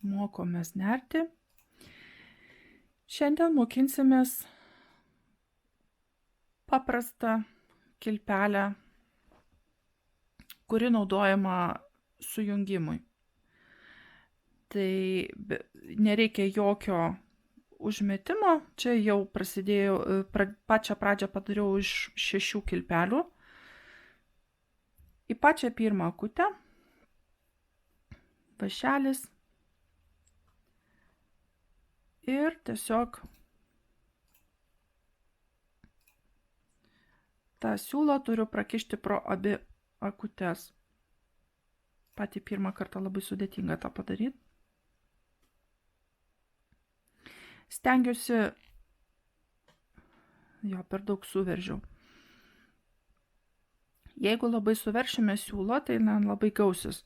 mokomės nerti. Šiandien mokinsimės paprastą kilpelę, kuri naudojama sujungimui. Tai nereikia jokio užmetimo. Čia jau prasidėjau, pačią pradžią padariau iš 6 kilpelių. Į pačią pirmą akutę vašelis ir tiesiog tą siūlą turiu prakišti pro abi akutes. Patį pirmą kartą labai sudėtinga tą padaryti. Stengiuosi, per daug suveržiau. Jeigu labai suveršime siūlo, tai labai gausis.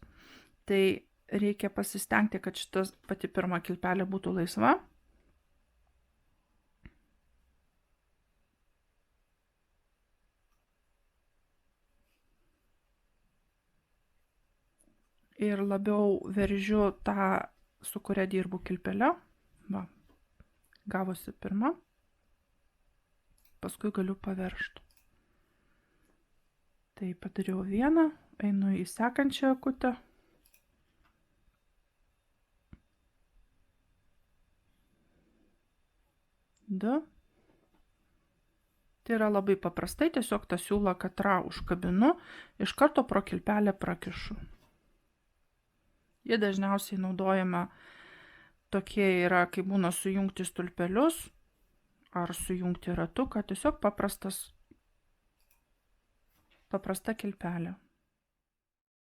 Tai reikia pasistengti, kad šitas pati pirma kilpelė būtų laisva. Ir labiau veržiu tą, su kuria dirbu kilpelę. Va, gavosi pirma. Paskui galiu paveržti. Tai padariau vieną, einu į sekančią akutę. Du. Tai yra labai paprastai, tiesiog tą siūlą katrą užkabinu, iš karto pro kilpelę prakišu. Jie dažniausiai naudojama tokie yra, kai būna sujungti stulpelius ar sujungti ratuką, tiesiog paprasta kilpelė.